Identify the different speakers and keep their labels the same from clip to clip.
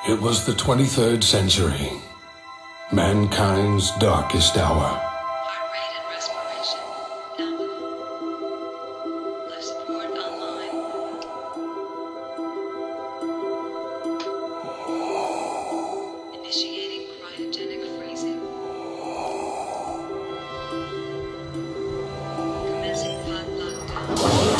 Speaker 1: It was the 23rd century, mankind's darkest hour.
Speaker 2: Heart rate and respiration nominal. Life support online. Initiating cryogenic freezing. Commencing pod lockdown.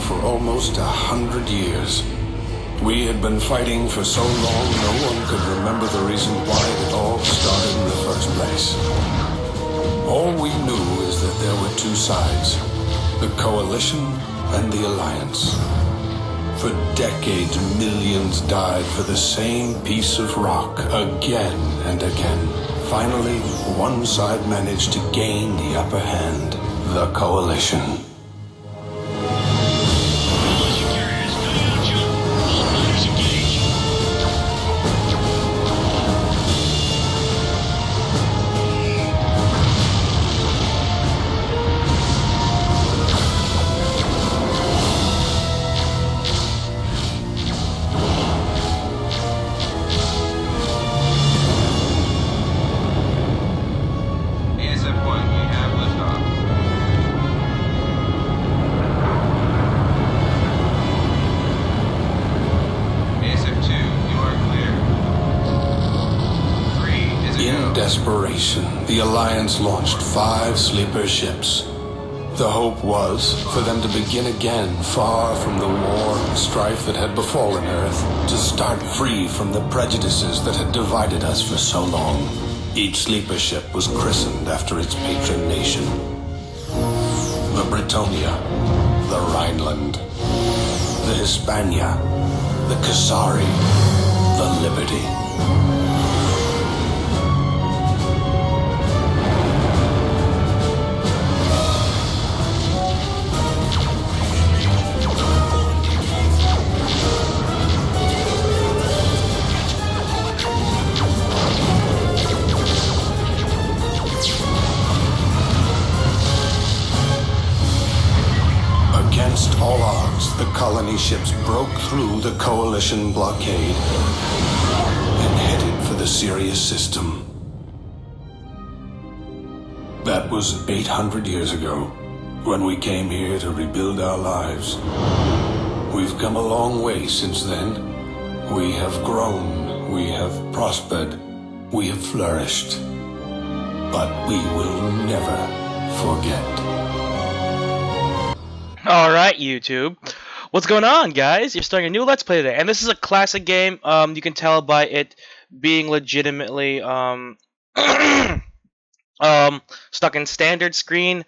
Speaker 1: For almost 100 years. We had been fighting for so long, no one could remember the reason why it all started in the first place. All we knew is that there were two sides, the Coalition and the Alliance. For decades, millions died for the same piece of rock, again and again. Finally, one side managed to gain the upper hand, the Coalition. Desperation, the Alliance launched 5 sleeper ships. The hope was for them to begin again, far from the war and strife that had befallen Earth, to start free from the prejudices that had divided us for so long. Each sleeper ship was christened after its patron nation. The Britonia, the Rhineland, the Hispania, the Kasari, the Liberty. Against all odds, the colony ships broke through the Coalition blockade and headed for the Sirius system. That was 800 years ago, when we came here to rebuild our lives. We've come a long way since then. We have grown, we have prospered, we have flourished. But we will never forget.
Speaker 3: Alright, YouTube. What's going on, guys? You're starting a new Let's Play today, and this is a classic game. You can tell by it being legitimately stuck in standard screen.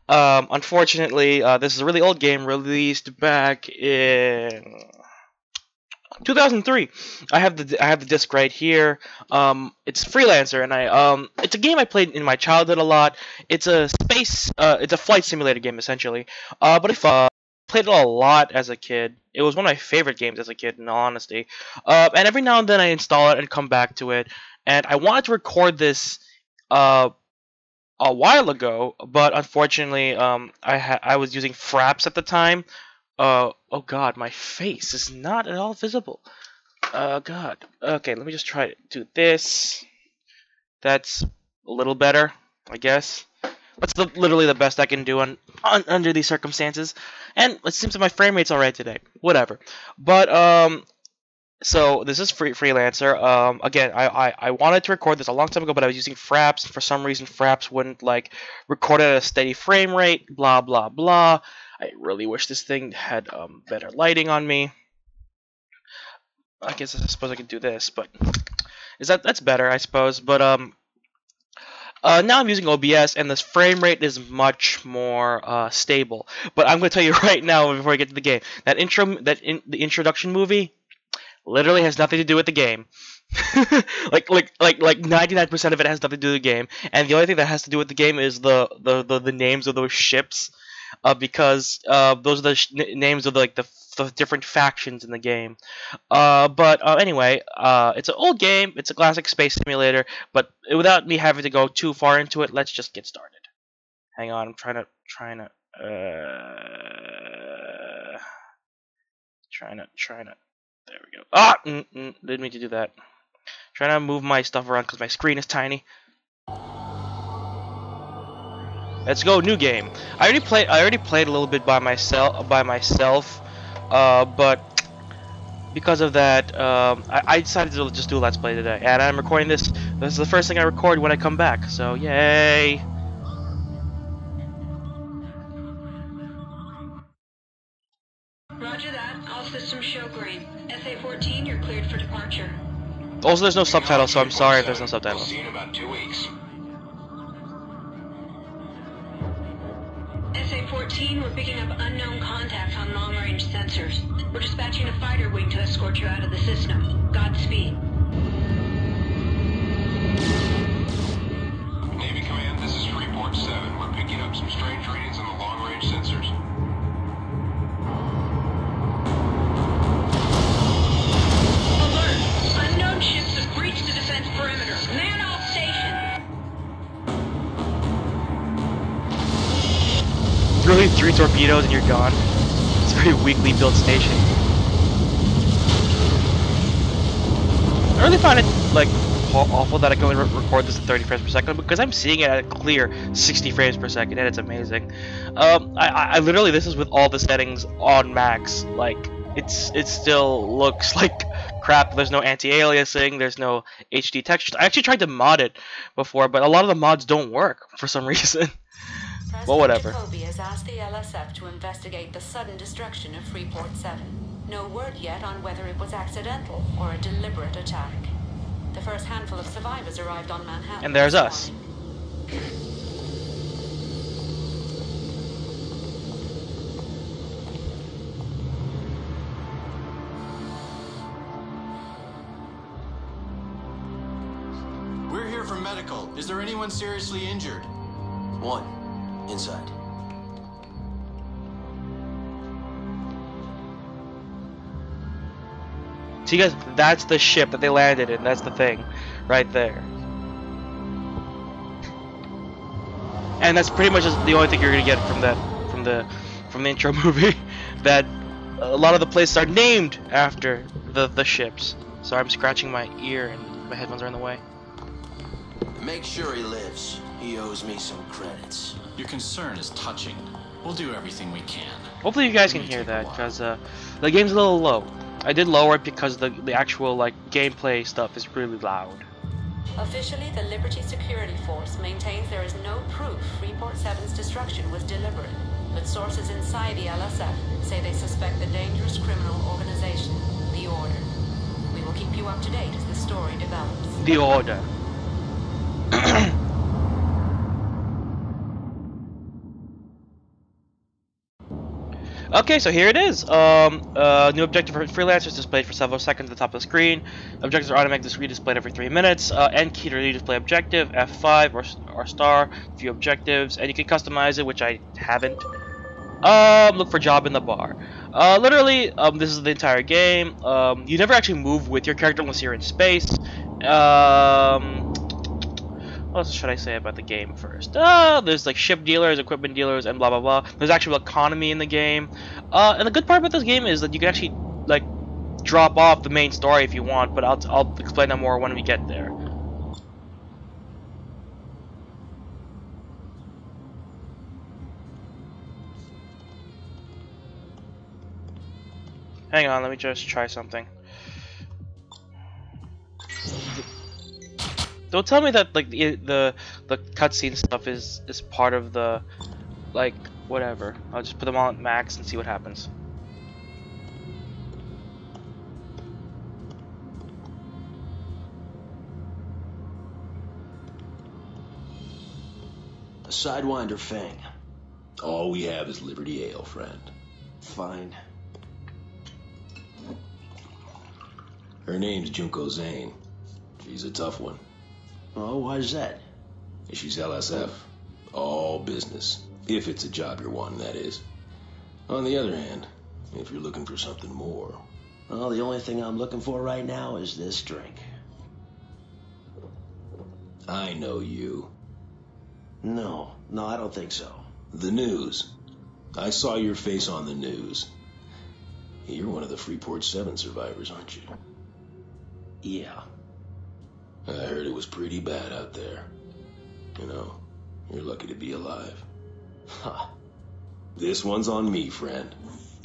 Speaker 3: Unfortunately, this is a really old game released back in 2003. I have the disc right here. It's Freelancer, and it's a game I played in my childhood a lot. It's a it's a flight simulator game essentially. But I played it a lot as a kid. It was one of my favorite games as a kid, in all honesty. And every now and then I install it and come back to it. And I wanted to record this a while ago, but unfortunately, I was using Fraps at the time. Oh god, my face is not at all visible. God. Okay, let me just try to do this. That's a little better, I guess. That's literally the best I can do under these circumstances. And it seems that my frame rate's alright today. Whatever. But so this is Freelancer. Again, I wanted to record this a long time ago, but I was using Fraps. For some reason, Fraps wouldn't like record at a steady frame rate. Blah blah blah. I really wish this thing had better lighting on me. I suppose I could do this, but That's better, I suppose. But now I'm using OBS, and this frame rate is much more stable. But I'm going to tell you right now, before I get to the game, that the introduction movie literally has nothing to do with the game. like 99% of it has nothing to do with the game, and the only thing that has to do with the game is the names of those ships, because those are the names of the different factions in the game. But anyway, it's an old game. It's a classic space simulator. But without me having to go too far into it, let's just get started. Hang on, I'm trying to. There we go. Ah, didn't mean to do that. Trying to move my stuff around because my screen is tiny. Let's go, new game. I already played a little bit by myself, but because of that, I decided to just do a let's play today, and I'm recording this. This is the first thing I record when I come back. So yay!
Speaker 2: Roger that. All systems show green. SA-14, you're cleared for departure.
Speaker 3: Also, there's no subtitles, so I'm sorry if there's no subtitles.
Speaker 1: We'll see you in about 2 weeks.
Speaker 2: SA-14, we're picking up unknown contacts on long-range sensors. We're dispatching a fighter wing to escort you out of the system. Godspeed.
Speaker 1: Navy Command, this is Freeport 7. We're picking up some strange readings on the long-range sensors.
Speaker 2: Alert! Unknown ships have breached the defense perimeter. Man all station!
Speaker 3: Really, 3 torpedoes and you're gone. It's a very weakly built station. I really find it like awful that I can only record this at 30 frames per second, because I'm seeing it at a clear 60 frames per second, and it's amazing. I literally, this is with all the settings on max. Like, it still looks like crap. There's no anti-aliasing. There's no HD textures. I actually tried to mod it before, but a lot of the mods don't work for some reason. Well, whatever.
Speaker 4: Jacoby has asked the LSF to investigate the sudden destruction of Freeport 7. No word yet on whether it was accidental or a deliberate attack. The first handful of survivors arrived on Manhattan.
Speaker 3: And there's us.
Speaker 5: We're here for medical. Is there anyone seriously injured?
Speaker 6: One. Inside.
Speaker 3: See, guys, that's the ship that they landed in. That's the thing, right there. And that's pretty much the only thing you're gonna get from the intro movie. That a lot of the places are named after the ships. Sorry, I'm scratching my ear and my headphones are in the way.
Speaker 6: Make sure he lives. He owes me some credits.
Speaker 5: Your concern is touching. We'll do everything we can.
Speaker 3: Hopefully you guys can hear that, because the game's a little low. I did lower it because the actual gameplay stuff is really loud.
Speaker 4: Officially, the Liberty Security Force maintains there is no proof Freeport 7's destruction was deliberate, but sources inside the LSF say they suspect the dangerous criminal organization, the Order. We will keep you up to date as the story develops.
Speaker 3: The Order. Okay, so here it is. New objective for Freelancer is displayed for several seconds at the top of the screen. Objectives are automatically redisplayed every 3 minutes. End key to redisplay objective, F5 or star, view objectives, and you can customize it, which I haven't. Look for job in the bar. Literally, this is the entire game. You never actually move with your character unless you're in space. What else should I say about the game first? There's like ship dealers, equipment dealers, and blah blah blah. There's actual economy in the game. And the good part about this game is that you can actually like drop off the main story if you want, but I'll explain that more when we get there. Hang on, let me just try something. Don't tell me that like the cutscene stuff is part of the like whatever. I'll just put them all at max and see what happens.
Speaker 6: A Sidewinder Fang.
Speaker 7: All we have is Liberty Ale, friend.
Speaker 6: Fine.
Speaker 7: Her name's Junko Zane. She's a tough one.
Speaker 6: Oh, why's that?
Speaker 7: She's LSF. All business. If it's a job you're wanting, that is. On the other hand, if you're looking for something more...
Speaker 6: Well, the only thing I'm looking for right now is this drink.
Speaker 7: I know you.
Speaker 6: No, I don't think so.
Speaker 7: The news. I saw your face on the news. You're one of the Freeport 7 survivors, aren't you?
Speaker 6: Yeah.
Speaker 7: I heard it was pretty bad out there. You know, you're lucky to be alive.
Speaker 6: Huh.
Speaker 7: This one's on me, friend.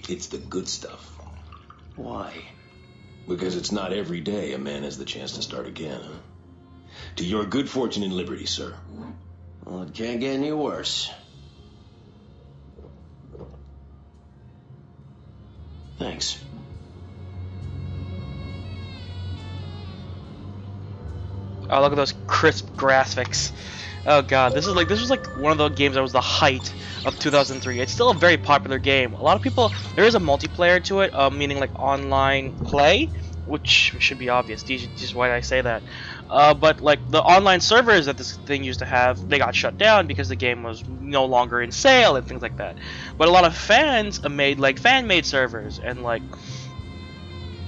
Speaker 7: It's the good stuff.
Speaker 6: Why?
Speaker 7: Because it's not every day a man has the chance to start again, huh? To your good fortune and liberty, sir.
Speaker 6: Well, it can't get any worse. Thanks.
Speaker 3: Oh, look at those crisp graphics. Oh god, this was like one of the games that was the height of 2003. It's still a very popular game. A lot of people, there is a multiplayer to it, meaning like online play, which should be obvious. This is why I say that. But like the online servers that this thing used to have, they got shut down because the game was no longer in sale and things like that. But a lot of fans made like fan-made servers, and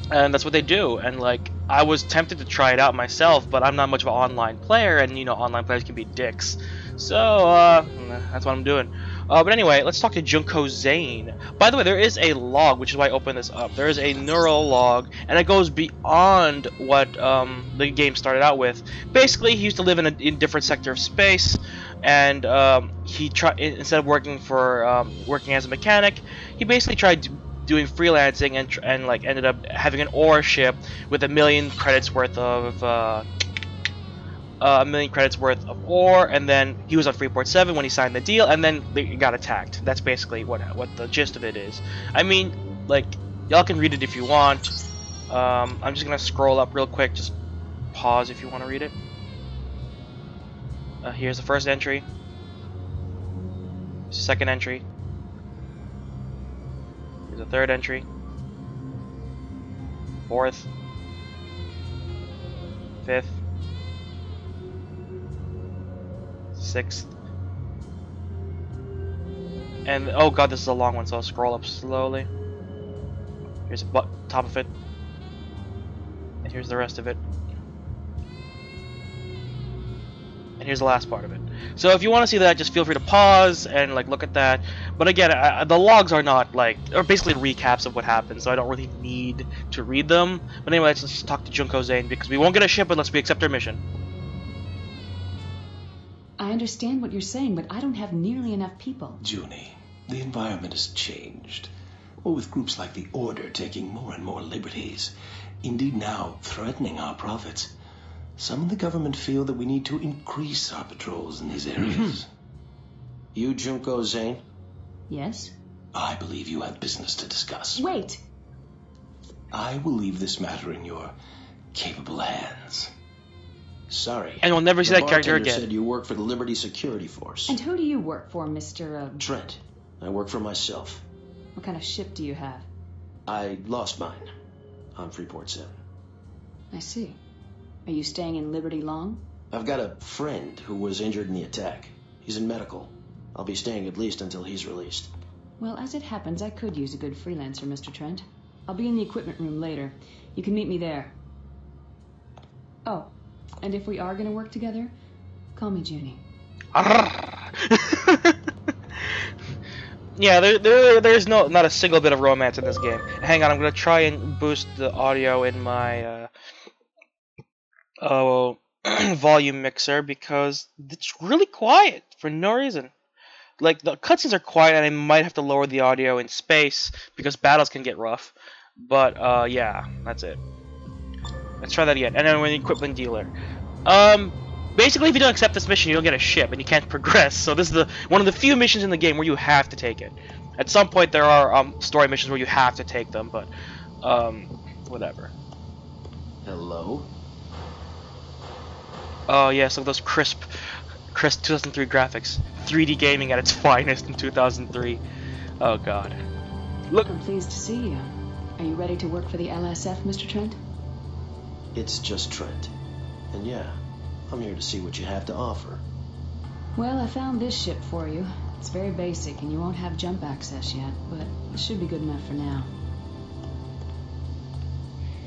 Speaker 3: that's what they do. And like I was tempted to try it out myself, but I'm not much of an online player, and you know online players can be dicks. So that's what I'm doing. But anyway, let's talk to Junko Zane. By the way, there is a log, which is why I opened this up. There is a neural log, and it goes beyond what the game started out with. Basically, he used to live in a different sector of space, and he tried, instead of working as a mechanic, he basically tried doing freelancing and like ended up having an ore ship with 1,000,000 credits worth of ore, and then he was on Freeport 7 when he signed the deal, and then they got attacked. That's basically what the gist of it is. I mean, like, y'all can read it if you want. I'm just gonna scroll up real quick. Just pause if you want to read it. Here's the first entry. Second entry. Here's the third entry. Fourth. Fifth. Sixth. And oh god, this is a long one, so I'll scroll up slowly. Here's the top of it. And here's the rest of it. And here's the last part of it. So if you want to see that, just feel free to pause and like look at that. But again, the logs are not like, are basically recaps of what happened, so I don't really need to read them. But anyway, let's just talk to Junko Zane, because we won't get a ship unless we accept our mission.
Speaker 8: I understand what you're saying, but I don't have nearly enough people.
Speaker 6: Junie, the environment has changed. Well, with groups like the Order taking more and more liberties, indeed now threatening our profits, some in the government feel that we need to increase our patrols in these areas. You, Junko Zane?
Speaker 8: Yes?
Speaker 6: I believe you have business to discuss.
Speaker 8: Wait!
Speaker 6: I will leave this matter in your capable hands. Sorry.
Speaker 3: And we'll never see that character
Speaker 6: bartender
Speaker 3: again.
Speaker 6: Said you work for the Liberty Security Force.
Speaker 8: And who do you work for, Mr.
Speaker 6: Trent. I work for myself.
Speaker 8: What kind of ship do you have?
Speaker 6: I lost mine on Freeport 7.
Speaker 8: I see. Are you staying in Liberty long?
Speaker 6: I've got a friend who was injured in the attack. He's in medical. I'll be staying at least until he's released.
Speaker 8: Well, as it happens, I could use a good freelancer, Mr. Trent. I'll be in the equipment room later. You can meet me there. Oh, and if we are going to work together, call me Junie.
Speaker 3: Yeah, there's not a single bit of romance in this game. Hang on, I'm gonna try and boost the audio in my volume mixer, because it's really quiet for no reason. Like, the cutscenes are quiet, and I might have to lower the audio in space because battles can get rough. But yeah, that's it. Let's try that again. And then we're the equipment dealer. Basically, if you don't accept this mission, you don't get a ship, and you can't progress. So this is one of the few missions in the game where you have to take it. At some point, there are story missions where you have to take them, but whatever.
Speaker 6: Hello?
Speaker 3: Oh yes, look at those crisp 2003 graphics. 3D gaming at its finest in 2003. Oh god. Look.
Speaker 8: I'm pleased to see you. Are you ready to work for the LSF, Mr. Trent?
Speaker 6: It's just Trent. And yeah, I'm here to see what you have to offer.
Speaker 8: Well, I found this ship for you. It's very basic, and you won't have jump access yet, but it should be good enough for now.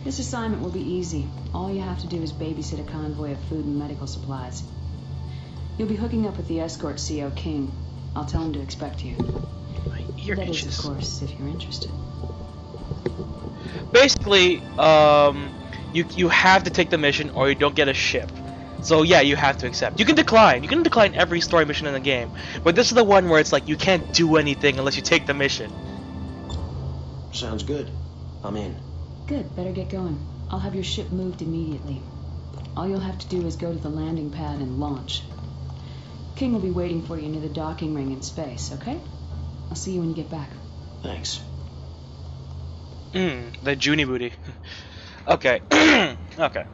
Speaker 8: This assignment will be easy. All you have to do is babysit a convoy of food and medical supplies. You'll be hooking up with the escort CO King. I'll tell him to expect you.
Speaker 3: My ear
Speaker 8: That
Speaker 3: itches.
Speaker 8: is, of course, if you're interested.
Speaker 3: Basically, you have to take the mission or you don't get a ship. So yeah, you have to accept. You can decline. You can decline every story mission in the game, but this is the one where it's like you can't do anything unless you take the mission.
Speaker 6: Sounds good. I'm in.
Speaker 8: Good, better get going. I'll have your ship moved immediately. All you'll have to do is go to the landing pad and launch. King will be waiting for you near the docking ring in space, okay? I'll see you when you get back.
Speaker 6: Thanks.
Speaker 3: The Junie booty. Okay. Okay.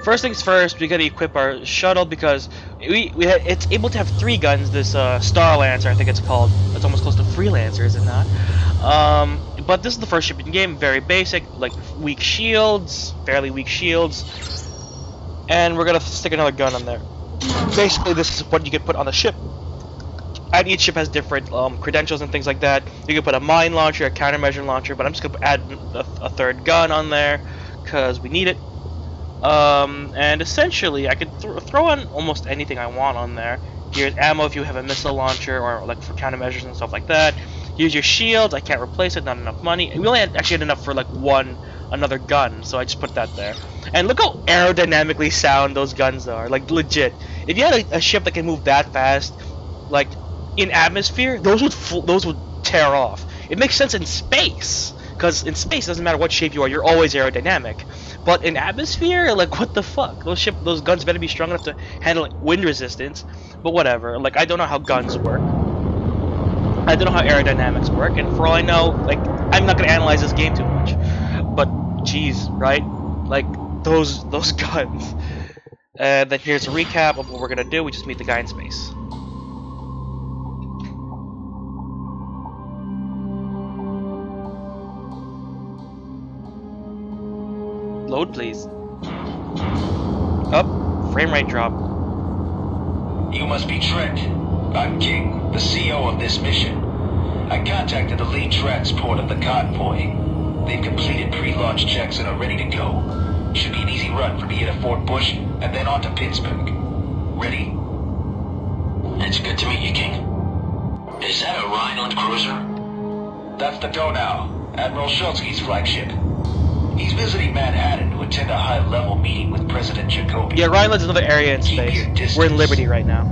Speaker 3: First things first, we gotta equip our shuttle because it's able to have 3 guns. This SPAAAACE, I think it's called. It's almost close to Freelancer, is it not? But this is the first ship in the game. Very basic, like weak shields, fairly weak shields, and we're gonna stick another gun on there. Basically, this is what you can put on the ship. And each ship has different credentials and things like that. You can put a mine launcher, a countermeasure launcher, but I'm just gonna add a 3rd gun on there because we need it. And essentially, I could throw on almost anything I want on there. Here's ammo if you have a missile launcher or like for countermeasures and stuff like that. Here's your shields. I can't replace it. Not enough money. We only actually had enough for like another gun, so I just put that there. And look how aerodynamically sound those guns are. Like legit. If you had a ship that can move that fast, like in atmosphere, those would tear off. It makes sense in space, because in space it doesn't matter what shape you are, you're always aerodynamic. But in atmosphere, like what the fuck? Those guns better be strong enough to handle wind resistance. But whatever. Like I don't know how guns work. I don't know how aerodynamics work, and for all I know, like I'm not gonna analyze this game too much. But jeez, right? Like those guns. And then here's a recap of what we're gonna do. We just meet the guy in space. Load, please. Oh, frame rate drop.
Speaker 9: You must be Trent. I'm King, the CO of this mission. I contacted the lead transport of the convoy. They've completed pre-launch checks and are ready to go. Should be an easy run from here to Fort Bush and then on to Pittsburgh. Ready? It's good to meet you, King. Is that a Rhineland cruiser? That's the Donau, Admiral Schultzky's flagship. He's visiting Manhattan to attend a high-level meeting with President Jacoby.
Speaker 3: Yeah, Rhineland's another area in space. We're in Liberty right now.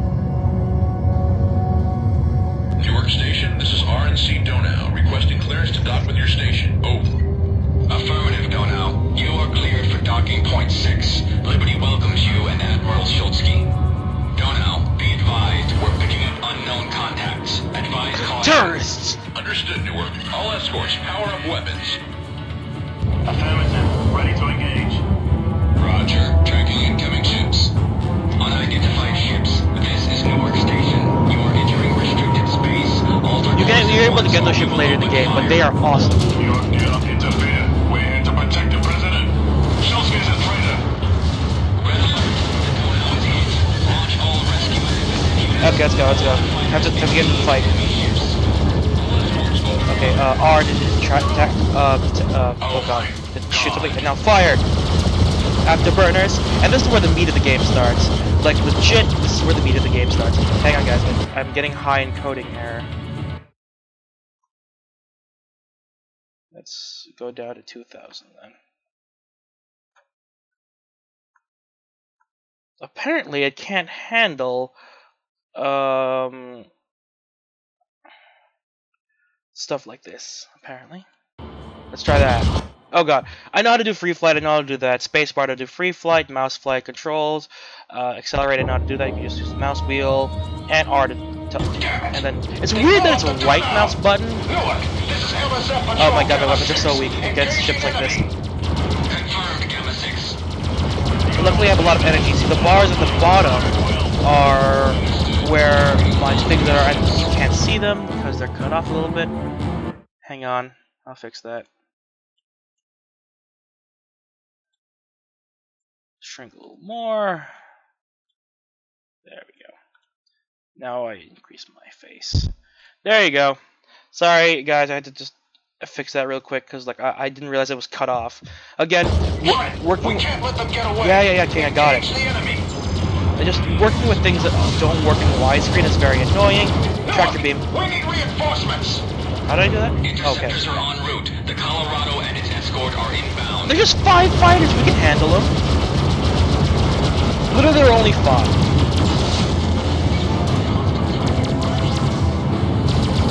Speaker 10: Newark Station, this is RNC Donau, requesting clearance to dock with your station. Over.
Speaker 9: Affirmative, Donau. You are cleared for docking point 6. Liberty welcomes you and Admiral Schultzky. Donau, be advised, we're picking up unknown contacts. Advise caution.
Speaker 3: Terrorists!
Speaker 10: Understood, Newark. All escorts, power up weapons.
Speaker 9: Affirmative. Ready to engage.
Speaker 10: Roger. Tracking incoming ships.
Speaker 9: Unidentified ships. This is Newark Station. You are entering restricted space.
Speaker 3: You're able to get those ships later in the game, but they are awesome.
Speaker 10: New York, do not interfere. We're here to protect the president. Schultzky's a traitor.
Speaker 9: Red alert. The Donau is hit. Launch all rescue efforts.
Speaker 3: Okay, let's go, let's go. Have to get in the fight. Okay, R to oh god, shoot something, and now fired! Afterburners, and this is where the meat of the game starts. Like, legit, this is where the meat of the game starts. Hang on guys, I'm getting high encoding error. Let's go down to 2000 then. Apparently it can't handle, stuff like this, apparently. Let's try that. Oh god. I know how to do free flight, I know how to do that. Spacebar to do free flight, mouse flight controls, accelerate, I know how to do that. You can just use the mouse wheel, and R to and then it's weird that it's a right mouse button. Oh my god, my weapons are so weak against ships like this. Luckily I have a lot of energy. See, the bars at the bottom are where my things that are I can't see them because they're cut off a little bit. Hang on, I'll fix that. Shrink a little more. There we go. Now I increase my face. There you go. Sorry guys, I had to just fix that real quick because like I didn't realize it was cut off. Again, working.
Speaker 9: We can't let them get away.
Speaker 3: Yeah, okay, I got it.
Speaker 9: Engage the enemy.
Speaker 3: And just working with things that don't work in widescreen is very annoying. Tractor beam.
Speaker 9: We need reinforcements.
Speaker 3: How did I do that?
Speaker 10: Interceptors are en route. The Colorado and its escort are inbound.
Speaker 3: There's just 5 fighters. We can handle them. Literally, there are only 5.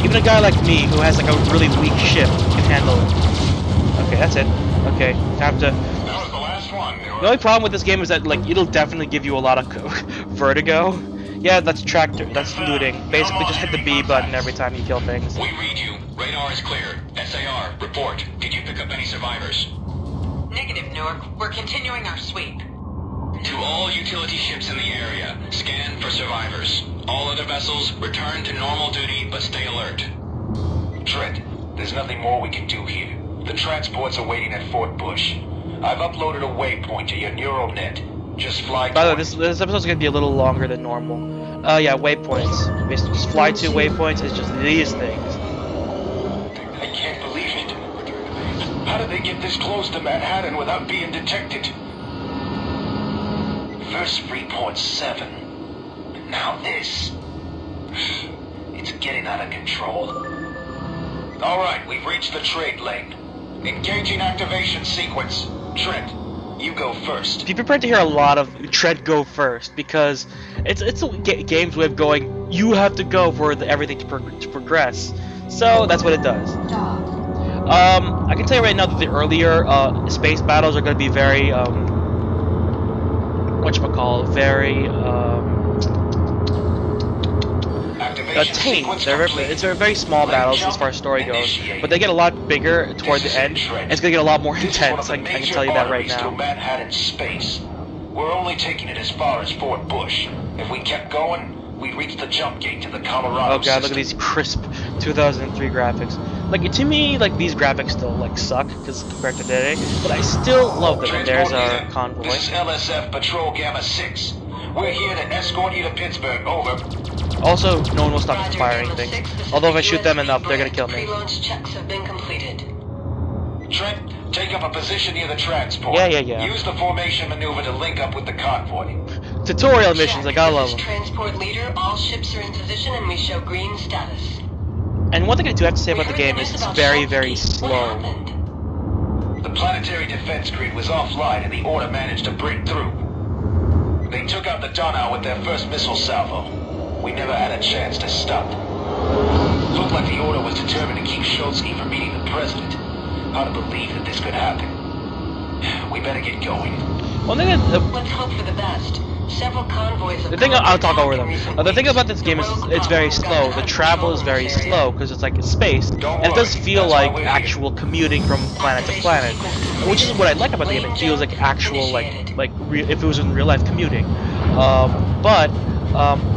Speaker 3: Even a guy like me, who has like a really weak ship, can handle it. Okay, that's it. Okay, time to...
Speaker 9: That was the last one.
Speaker 3: The only problem with this game is that like it'll definitely give you a lot of vertigo. Yeah, that's tractor. That's looting. Basically, just hit the B button every time you kill things.
Speaker 10: We read you. Radar is clear. SAR, report. Did you pick up any survivors?
Speaker 2: Negative, Newark. We're continuing our sweep.
Speaker 10: To all utility ships in the area, scan for survivors. All other vessels, return to normal duty, but stay alert.
Speaker 9: Trent, there's nothing more we can do here. The transports are waiting at Fort Bush. I've uploaded a waypoint to your neural net. Just fly.
Speaker 3: By the way, this episode's gonna be a little longer than normal. Yeah, waypoints. Basically, just fly to waypoints. It's just these things.
Speaker 9: I can't believe it. How did they get this close to Manhattan without being detected? First Freeport 7. And now this. It's getting out of control. Alright, we've reached the trade lane. Engaging activation sequence. Trent, you go first.
Speaker 3: Be prepared to hear a lot of Trent go first, because it's a game's way of going, you have to go for everything to progress. So that's what it does. I can tell you right now that the earlier space battles are going to be very tame. It's very small battles as far as story goes, but they get a lot bigger toward the end, and it's gonna get a lot more intense. I can tell you that right now.
Speaker 9: Manhattan space. We're only taking it as far as Fort Bush. If we kept going, we'd reach the jump gate to the Colorado.
Speaker 3: Oh god, look at these crisp 2003 graphics. Like to me, like these graphics still like suck because compared to today, but I still love them. And there's our convoy.
Speaker 9: This is LSF Patrol Gamma 6. We're here to escort you to Pittsburgh. Over.
Speaker 3: Also, no one will stop firing things. Although if I shoot them enough, they're gonna kill me.
Speaker 2: Pre-launch checks have been completed.
Speaker 9: Trent, take up a position near the transport.
Speaker 3: Yeah.
Speaker 9: Use the formation maneuver to link up with the convoy.
Speaker 3: Tutorial missions, like I love them.
Speaker 2: Transport leader, all ships are in position and we show green status.
Speaker 3: And one thing I do have to say about the game is it's very, very slow.
Speaker 9: The planetary defense grid was offline and the order managed to break through. They took out the Donau with their first missile salvo. We never had a chance to stop. Looked like the order was determined to keep Schultzky from meeting the president. Hard to believe that this could happen. We better get going.
Speaker 3: One thing that,
Speaker 2: let's hope for the best. Several convoys of
Speaker 3: the thing I'll talk over them. The thing about this game is it's very slow. The travel is very slow because it's like in space, and it does feel like actual commuting from planet to planet, which is what I like about the game. It feels like actual if it was in real life commuting. But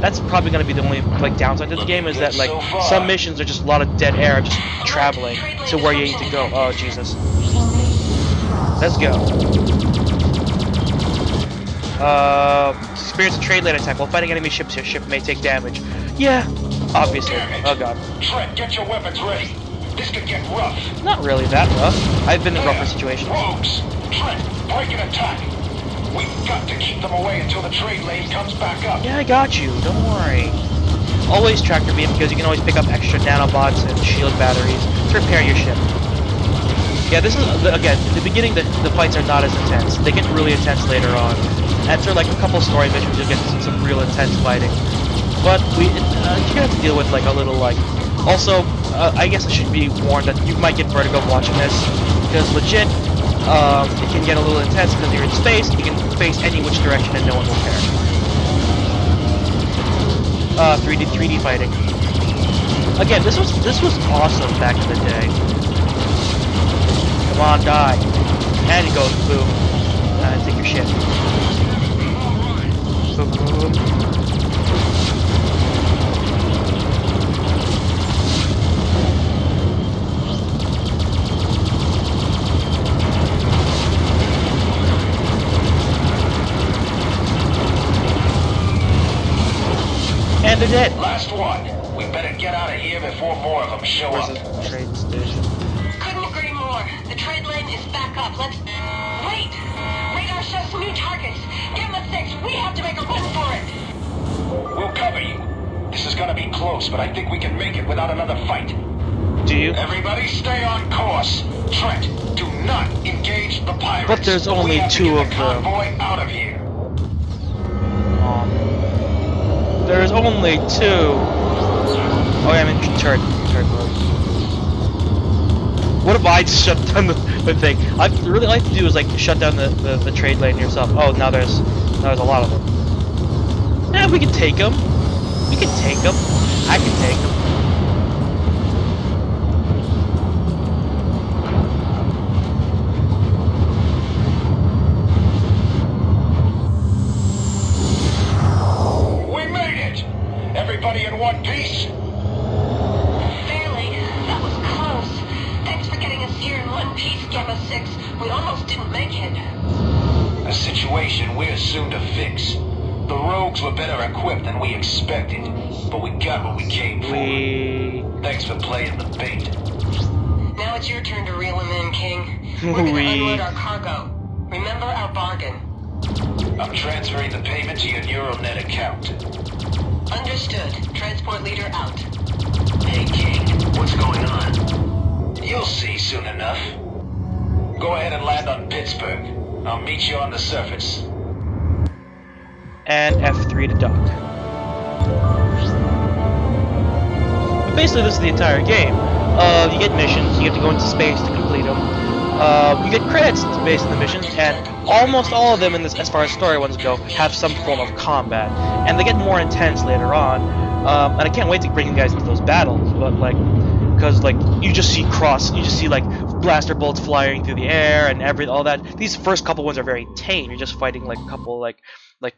Speaker 3: that's probably going to be the only like downside to the game is that like some missions are just a lot of dead air, just traveling to where you need to go. Oh Jesus! Let's go. Experience a trade lane attack while fighting enemy ships. Your ship may take damage. Yeah, obviously. Oh god.
Speaker 9: Trent, get your weapons ready. This could get rough.
Speaker 3: Not really that rough. I've been in rougher situations.
Speaker 9: Rogues! Trent, break an attack. We've got to keep them away until the trade lane comes back up.
Speaker 3: Yeah, I got you. Don't worry. Always tractor beam because you can always pick up extra nanobots and shield batteries to repair your ship. Yeah, this is, again, in the beginning the fights are not as intense. They get really intense later on. After like a couple story missions, you'll get some real intense fighting. But you're gonna have to deal with like a little like. Also, I guess I should be warned that you might get vertigo watching this because legit, it can get a little intense because you're in space. You can face any which direction and no one will care. 3D fighting. Again, this was awesome back in the day. Come on, die. And it goes boom. Take your shit. Boom, boom.
Speaker 9: last one. We better get out of here before more of them show
Speaker 3: Where's
Speaker 9: up.
Speaker 3: the train station?
Speaker 2: Couldn't agree more. The trade lane is back up. Let's... Wait! Radar shows some new targets. Gamma 6, we have to make a run for it.
Speaker 9: We'll cover you. This is gonna be close, but I think we can make it without another fight.
Speaker 3: Do you?
Speaker 9: Everybody stay on course. Trent, do not engage the pirates.
Speaker 3: But there's only
Speaker 9: we have
Speaker 3: two
Speaker 9: to get
Speaker 3: of
Speaker 9: the
Speaker 3: them.
Speaker 9: convoy out of here.
Speaker 3: There's only two. Oh yeah, I'm in turret mode. What if I just shut down the thing? I'd really like to do is like shut down the trade lane yourself. Oh, now there's a lot of them. Yeah, we can take them. We can take them. I can take them.
Speaker 9: Everybody in one piece?
Speaker 2: Barely. That was close. Thanks for getting us here in one piece, Gamma 6. We almost didn't make it.
Speaker 9: A situation we're soon to fix. The rogues were better equipped than we expected, but we got what we came for. Thanks for playing the bait.
Speaker 2: Now it's your turn to reel him in, King. We're gonna unload our cargo. Remember our bargain.
Speaker 9: I'm transferring the payment to your neural net account.
Speaker 2: Understood. Transport leader out.
Speaker 9: Hey, King, what's going on? You'll see soon enough. Go ahead and land on Pittsburgh. I'll meet you on the surface.
Speaker 3: And F3 to dock. But basically, this is the entire game. You get missions, you have to go into space to complete them. You get credits based on the missions, and almost all of them in this, as far as story ones go, have some form of combat, and they get more intense later on. And I can't wait to bring you guys into those battles, but like, because like you just see like blaster bolts flying through the air and all that. These first couple ones are very tame. You're just fighting like a couple like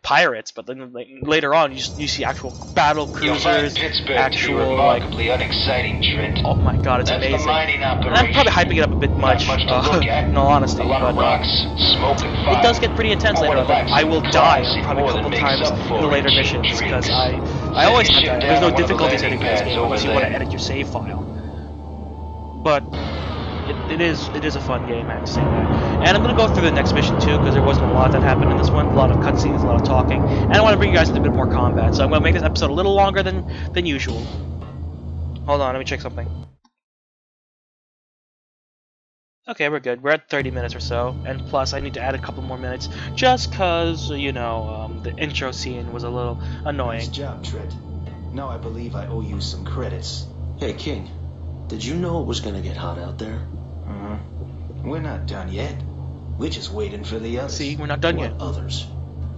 Speaker 3: pirates, but then like, later on you see actual battle cruisers, actual like
Speaker 9: unexciting, Trent.
Speaker 3: Oh my god, it's amazing. And I'm probably hyping it up a bit much, in all honesty, but it does get pretty intense later on. Like, I will die probably a couple times in the later missions because I always have that. There's no difficulty setting for this game unless you want to edit your save file. But it is a fun game, I have to say that. And I'm gonna go through the next mission too, because there wasn't a lot that happened in this one. A lot of cutscenes, a lot of talking, and I want to bring you guys into a bit more combat. So I'm gonna make this episode a little longer than usual. Hold on, let me check something. Okay, we're good. We're at 30 minutes or so, and plus I need to add a couple more minutes, just cause you know the intro scene was a little annoying.
Speaker 6: Nice job, Trent. Now I believe I owe you some credits. Hey, King. Did you know it was gonna get hot out there? We're not done yet. We're just waiting for the others.
Speaker 3: See, we're not done yet.
Speaker 6: Others?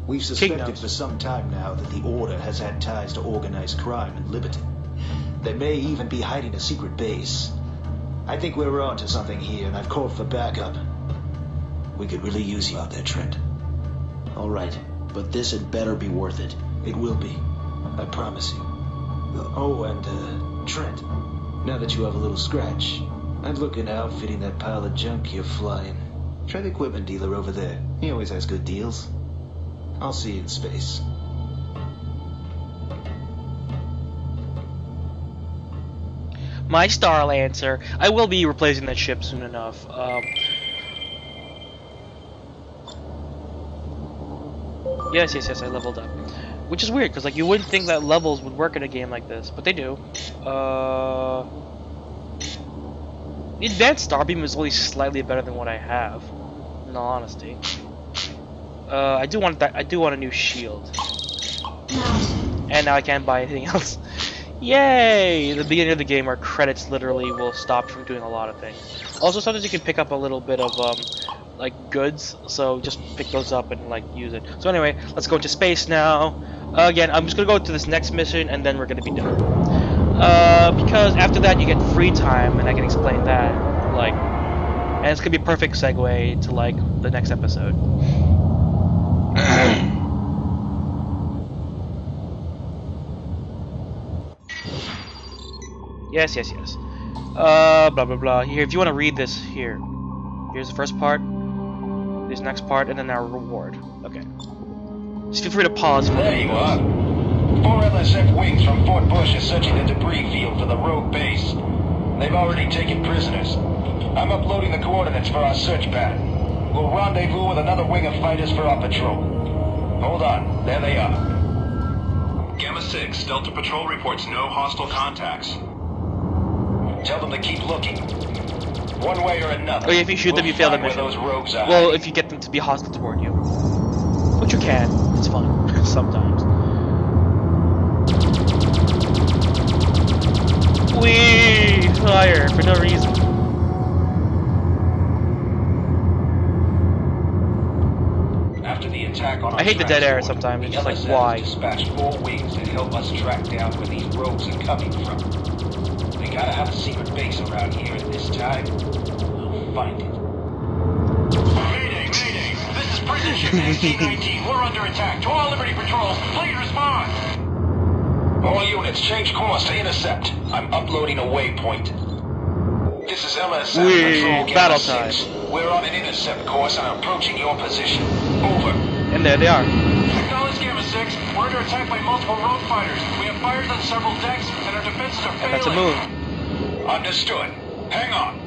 Speaker 6: We've suspected for some time now that the Order has had ties to organized crime in Liberty. They may even be hiding a secret base. I think we're onto something here, and I've called for backup. We could really use you out there, Trent. All right, but this had better be worth it. It will be. I promise you. Oh, and, Trent, now that you have a little scratch, I'd look into outfitting that pile of junk you're flying. Try the equipment dealer over there. He always has good deals. I'll see you in space.
Speaker 3: My Freelancer. I will be replacing that ship soon enough. Yes, I leveled up. Which is weird, because like you wouldn't think that levels would work in a game like this, but they do. The advanced starbeam is only slightly better than what I have, in all honesty. I do want a new shield. And now I can't buy anything else. Yay! The beginning of the game where credits literally will stop from doing a lot of things. Also, sometimes you can pick up a little bit of like goods, so just pick those up and like use it. So anyway, let's go into space now. Again, I'm just gonna go to this next mission and then we're gonna be done. Because after that you get free time and I can explain that, like, and it's gonna be a perfect segue to like the next episode. Yes. Blah blah blah. Here, if you want to read this, here's the first part, this next part, and then our reward. Okay. Just feel free to pause for
Speaker 9: There you are. 4 LSF wings from Fort Bush are searching the debris field for the rogue base. They've already taken prisoners. I'm uploading the coordinates for our search pattern. We'll rendezvous with another wing of fighters for our patrol. Hold on, there they are.
Speaker 10: Gamma 6, Delta Patrol reports no hostile contacts.
Speaker 9: Tell them to keep looking. One way or another.
Speaker 3: Oh yeah, if you shoot them, you fail the mission.
Speaker 9: Those rogues are
Speaker 3: well, if you get them to be hostile toward you. Which you can. It's fun. Sometimes. Whee! Fire for no reason.
Speaker 9: After the attack on
Speaker 3: I hate the dead air sometimes. It's just like, why?
Speaker 9: Dispatched 4 wings to help us track down where these rogues are coming from. They gotta have a secret base around here at this time. We'll find it.
Speaker 5: Mayday, mayday! This is prison ship ST-19. We're under attack. To all Liberty patrols, please respond!
Speaker 9: All units, change course to intercept. I'm uploading a waypoint. This is LSF Patrol
Speaker 3: battle
Speaker 9: Gamma 6. We're on an intercept course and approaching your position. Over.
Speaker 3: And there they are.
Speaker 5: Acknowledge Gamma 6. We're under attack by multiple rogue fighters. We have fires on several decks, and our defenses are failing.
Speaker 3: And that's a moon.
Speaker 9: Understood. Hang on.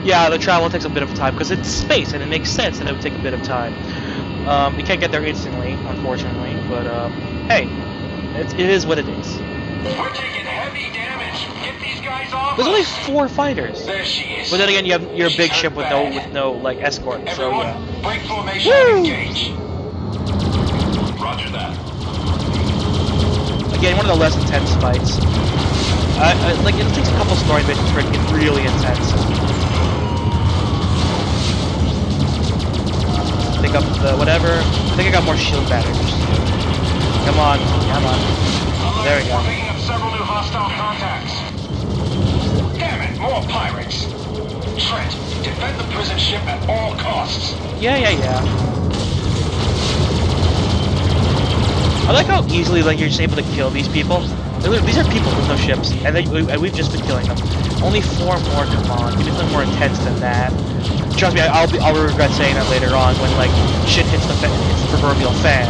Speaker 3: Yeah, the travel takes a bit of time because it's space and it makes sense and it would take a bit of time. You can't get there instantly, unfortunately, but hey, it is what it is.
Speaker 5: We're taking heavy damage. Get these guys off.
Speaker 3: There's only 4 fighters.
Speaker 9: There she is.
Speaker 3: But then again, you have your big ship with no like escort.
Speaker 9: Everyone,
Speaker 3: So yeah.
Speaker 9: break formation and engage.
Speaker 10: Roger that.
Speaker 3: Again, one of the less intense fights. Like it takes a couple story missions for it to get really intense. Pick up the whatever. I think I got more shield batteries. Come on, come on. There we go.
Speaker 5: We're picking up several new hostile contacts.
Speaker 9: Damn it, more pirates. Trent, defend the prison ship at all costs.
Speaker 3: Yeah. I like how easily like you're just able to kill these people. These are people with no ships, and we've just been killing them. Only 4 more. Come on, give me something more intense than that. Trust me, I'll regret saying that later on when like shit hits the proverbial fan.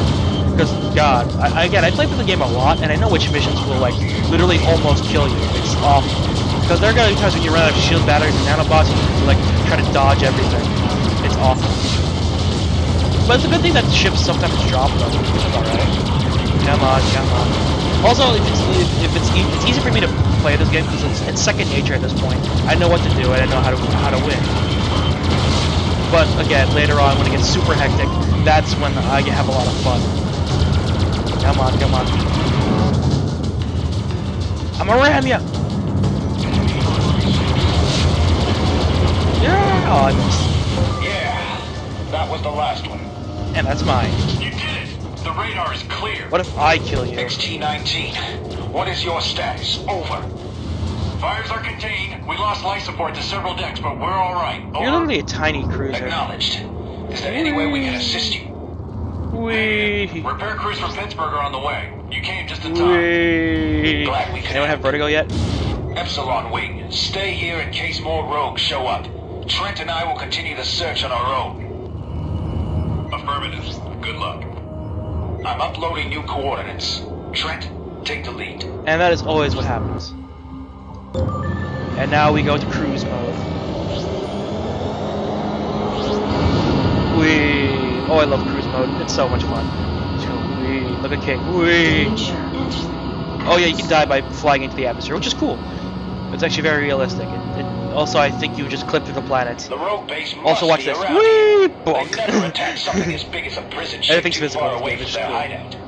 Speaker 3: Because God, I play through the game a lot, and I know which missions will like literally almost kill you. It's awful. Because there are gonna be times when you run out of shield batteries and nanobots, and you like try to dodge everything. It's awful. But it's a good thing that ships sometimes drop them. It's alright. Come on. Also, it's easy for me to play this game because it's second nature at this point. I know what to do and I know how to win. But again, later on when it gets super hectic, that's when I have a lot of fun. Come on. I'm gonna ram ya. Yeah. Oh, I missed.
Speaker 9: Yeah, that was the last one.
Speaker 3: And that's mine.
Speaker 5: You did it. The radar is clear.
Speaker 3: What if I kill you?
Speaker 9: XT-19, what is your status? Over.
Speaker 5: Fires are contained. We lost life support to several decks, but we're all right. Over.
Speaker 3: You're literally a tiny cruiser.
Speaker 9: Acknowledged. Is there any way we can assist you?
Speaker 3: Wee.
Speaker 5: Repair crews from Pittsburgh are on the way. You came just in time.
Speaker 3: Wee.
Speaker 9: Glad we could.
Speaker 3: Anyone have vertigo yet?
Speaker 9: Epsilon Wing, stay here in case more rogues show up. Trent and I will continue the search on our own.
Speaker 10: Affirmative. Good luck.
Speaker 9: I'm uploading new coordinates. Trent, take the lead.
Speaker 3: And that is always what happens. And now we go to cruise mode. Wee. Oh, I love cruise mode. It's so much fun. Wee. Look at King. Wee. Oh yeah, you can die by flying into the atmosphere, which is cool. It's actually very realistic. Also, I think you just clip through the planets.
Speaker 9: The rogue base must
Speaker 3: Also, watch
Speaker 9: be
Speaker 3: this.
Speaker 9: around
Speaker 3: Wee.
Speaker 9: here.
Speaker 3: Bonk.
Speaker 9: They never attack something as big as a prison ship
Speaker 3: Everything's
Speaker 9: too
Speaker 3: physical
Speaker 9: far
Speaker 3: in
Speaker 9: away
Speaker 3: this
Speaker 9: from
Speaker 3: game,
Speaker 9: their
Speaker 3: which is
Speaker 9: hideout.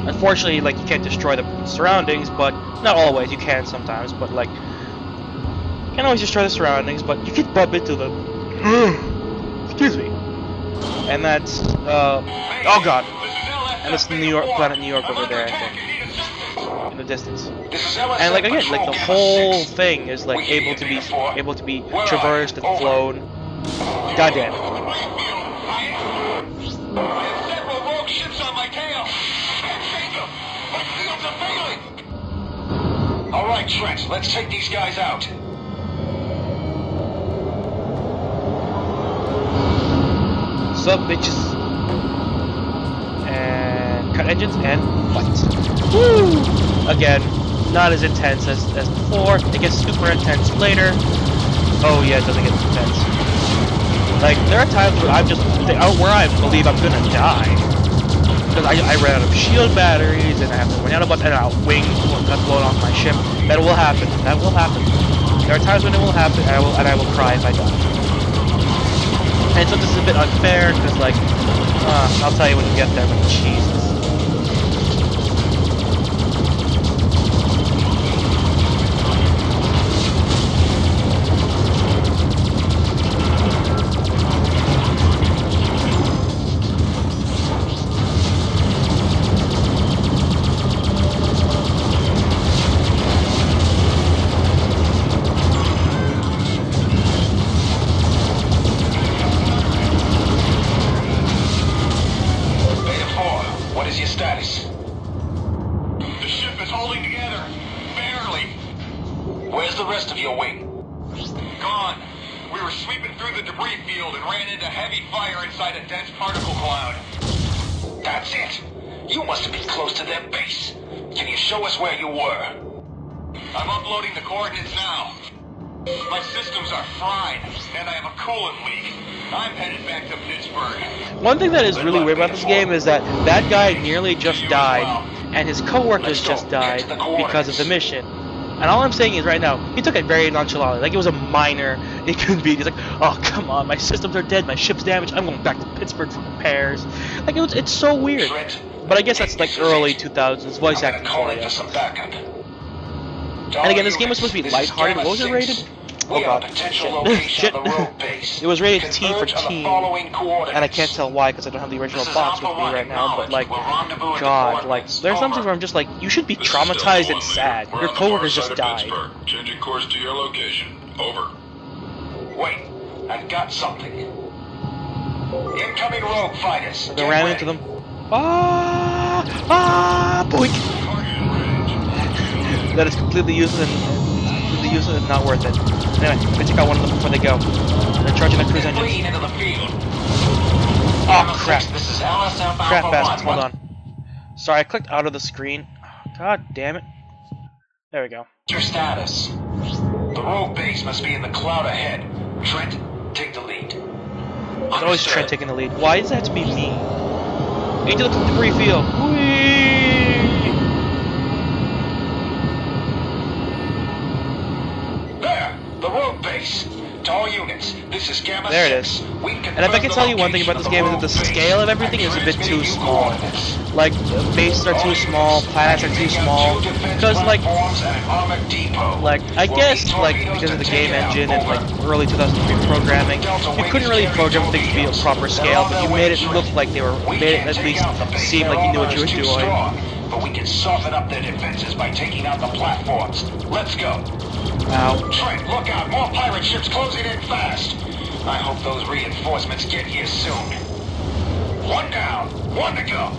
Speaker 3: Unfortunately, like you can't destroy the surroundings, but not always. You can sometimes, but like you can't always destroy the surroundings, but you can bump into them. Excuse me. And that's oh god. And it's New York, planet New York over there, I think, in the distance. And like again, like the whole thing is like able to be traversed and flown. God damn it.
Speaker 9: Alright, Trent, let's take these guys out.
Speaker 3: What's up, bitches? And cut engines and fight. Woo! Again, not as intense as before. It gets super intense later. Oh yeah, it doesn't get intense. Like, there are times where I believe I'm gonna die. Because I ran out of shield batteries, and I have to run out of and a wing got blown off my ship. That will happen. That will happen. There are times when it will happen, and I will cry if I die. And so this is a bit unfair, because, like, I'll tell you when you get there, but Jesus. One thing that is really weird about this game is that that guy nearly just died, and his co-workers just died because of the mission. And all I'm saying is right now, he took it very nonchalantly, like it was a minor inconvenience. Like, oh come on, my systems are dead, my ship's damaged, I'm going back to Pittsburgh for repairs. Like it's so weird. But I guess that's like early 2000s voice acting for you. And again, this game was supposed to be lighthearted. What was it rated? Oh god, shit. It was rated T for teen, and I can't tell why because I don't have the original box with me right now, but like, god, like, there's some things where I'm just like, you should be traumatized and sad. Your coworkers just died.
Speaker 5: Changing course to your location. Over.
Speaker 9: Wait, I've got something. Incoming rogue fighters.
Speaker 3: They ran into them. Boink! That is completely useless and not worth it. Anyway, I'm gonna take out one of them before they go. They're charging the cruise engines. Oh crap! Crap bastards, hold on. Sorry, I clicked out of the screen. God damn it. There we go.
Speaker 9: Your status. The rogue base must be in the cloud ahead. Trent, take the lead.
Speaker 3: It's always Trent taking the lead. Why does it have to be me? Into the debris field. Whee!
Speaker 9: The rogue base. To all units, this is Gamma 6.
Speaker 3: There it is. And if I can tell you one thing about this game is that the scale of everything is a bit too small. Like, bases are too small, planets are too small. Because, like, I guess, like, because of the game engine and, like, early 2003 programming, you couldn't really program things to be a proper scale, but you made it look like made it at least seem like you knew what you were doing.
Speaker 9: But we can soften up their defenses by taking out the platforms. Let's go.
Speaker 3: Ow.
Speaker 9: Trent, look out! More pirate ships closing in fast! I hope those reinforcements get here soon. One down, one to go.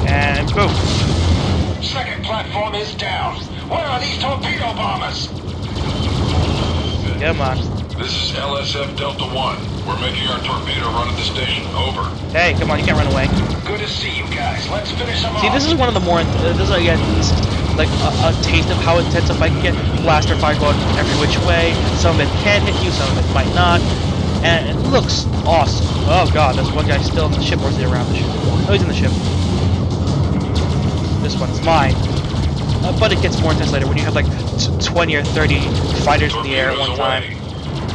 Speaker 3: And boom.
Speaker 9: Second platform is down. Where are these torpedo bombers?
Speaker 3: Come on.
Speaker 5: This is LSF Delta 1. We're making our torpedo run at the station. Over.
Speaker 3: Hey, come on, you can't run away.
Speaker 9: Good to see you guys. Let's finish them off.
Speaker 3: See, this is one of the more, this is again, like a taste of how intense a fight can get. Blaster fire going every which way. Some of it can hit you, some of it might not. And it looks awesome. Oh god, there's one guy still in the ship, or is he around the ship? Oh, he's in the ship. This one's mine. But it gets more intense later when you have like 20 or 30 fighters in the air at one time.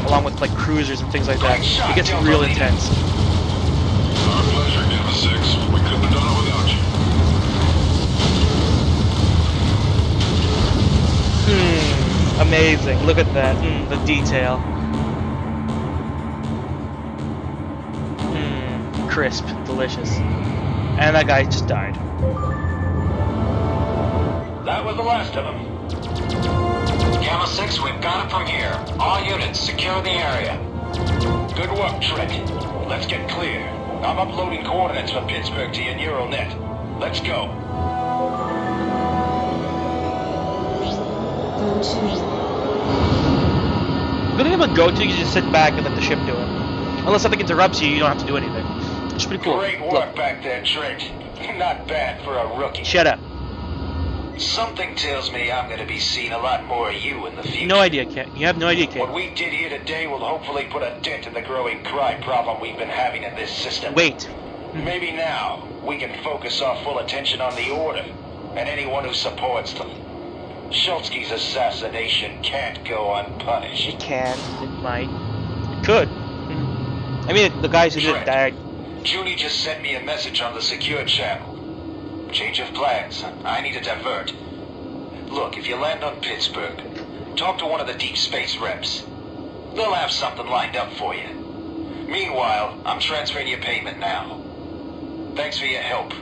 Speaker 3: Along with like cruisers and things like that. It gets real intense.
Speaker 5: Our pleasure, Gamma 6. We couldn't have done it without you.
Speaker 3: Amazing. Look at that. The detail. Crisp. Delicious. And that guy just died.
Speaker 9: That was the last of them. Gamma 6, we've got it from here. All units, secure the area. Good work, Trent. Let's get clear. I'm uploading coordinates for Pittsburgh to your neural net. Let's go.
Speaker 3: good thing about Go to, you just sit back and let the ship do it. Unless something interrupts you, you don't have to do anything. It's pretty cool.
Speaker 9: Great work back there, Trent. Not bad for a rookie.
Speaker 3: Shut up.
Speaker 9: Something tells me I'm gonna be seeing a lot more of you in the future.
Speaker 3: No idea, Ken. You have no idea, Ken.
Speaker 9: What we did here today will hopefully put a dent in the growing crime problem we've been having in this system.
Speaker 3: Wait.
Speaker 9: Maybe now we can focus our full attention on the Order and anyone who supports them. Schultzky's assassination can't go unpunished.
Speaker 3: It can. It might. It could. I mean, the guys who did it died.
Speaker 9: Junie just sent me a message on the secure channel. Change of plans. I need to divert. Look, if you land on Pittsburgh, talk to one of the deep space reps. They'll have something lined up for you. Meanwhile, I'm transferring your payment now. Thanks for your help.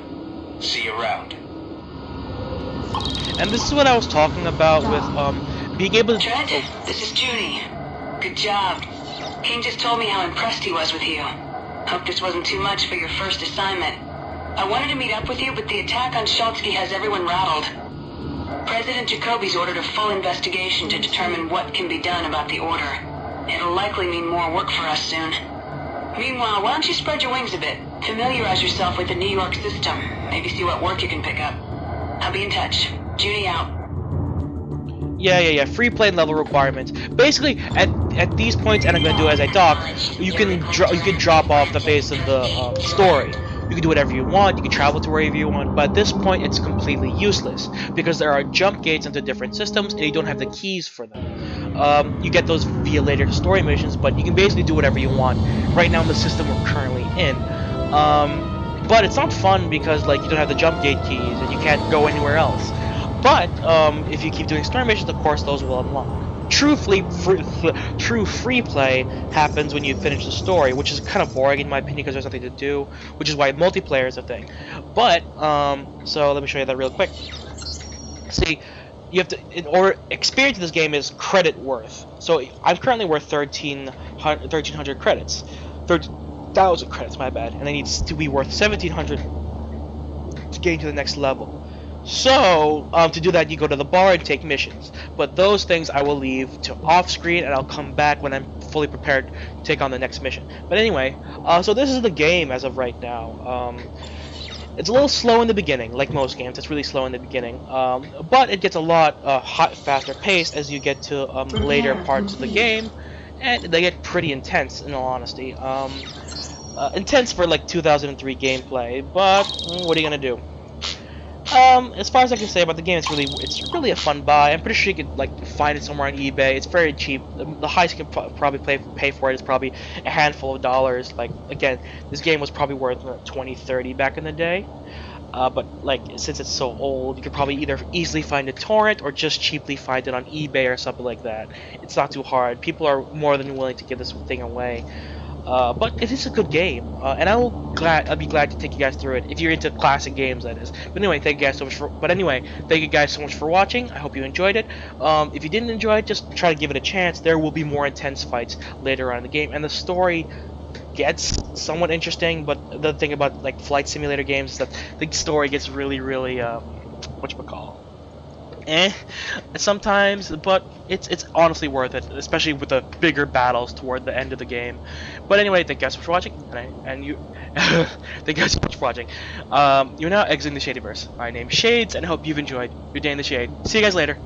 Speaker 9: See you around.
Speaker 3: And this is what I was talking about with being able to...
Speaker 2: Trent, this is Junie. Good job. King just told me how impressed he was with you. Hope this wasn't too much for your first assignment. I wanted to meet up with you, but the attack on Schultzky has everyone rattled. President Jacoby's ordered a full investigation to determine what can be done about the Order. It'll likely mean more work for us soon. Meanwhile, why don't you spread your wings a bit? Familiarize yourself with the New York system. Maybe see what work you can pick up. I'll be in touch. Junie out.
Speaker 3: Yeah. Free play level requirements. Basically, at these points, and I'm going to do as I talk, you can drop off the face of the story. You can do whatever you want, you can travel to wherever you want, but at this point it's completely useless because there are jump gates into different systems and you don't have the keys for them. You get those via later story missions, but you can basically do whatever you want right now in the system we're currently in. But it's not fun because like you don't have the jump gate keys and you can't go anywhere else. But if you keep doing story missions, of course those will unlock. True free play happens when you finish the story, which is kind of boring in my opinion because there's nothing to do, which is why multiplayer is a thing. But so let me show you that real quick. See, you have to, in order, experience in this game is credit worth. So I'm currently worth 1,300 credits, 30,000 credits, my bad, and I need to be worth 1,700 to get to the next level. So, to do that, you go to the bar and take missions. But those things I will leave to off-screen, and I'll come back when I'm fully prepared to take on the next mission. But anyway, so this is the game as of right now. It's a little slow in the beginning, like most games. It's really slow in the beginning. But it gets a lot faster paced as you get to later parts of the game. And they get pretty intense, in all honesty. Intense for, like, 2003 gameplay, but what are you going to do? As far as I can say about the game, it's really a fun buy. I'm pretty sure you could like find it somewhere on eBay. It's very cheap. The highest you can probably pay for it is probably a handful of dollars. Like again, this game was probably worth $20-30 back in the day. But like since it's so old, you could probably either easily find a torrent or just cheaply find it on eBay or something like that. It's not too hard. People are more than willing to give this thing away. But it is a good game, and I'll be glad to take you guys through it if you're into classic games, that is. But anyway, thank you guys so much for watching. I hope you enjoyed it. If you didn't enjoy it, just try to give it a chance. There will be more intense fights later on in the game, and the story gets somewhat interesting. But the thing about like flight simulator games is that the story gets really, whatchamacallit, sometimes, but it's honestly worth it, especially with the bigger battles toward the end of the game. But anyway, thank you guys so much for watching, thank you guys so much for watching. You're now exiting the Shadyverse. My name's Shades, and I hope you've enjoyed your day in the shade. See you guys later.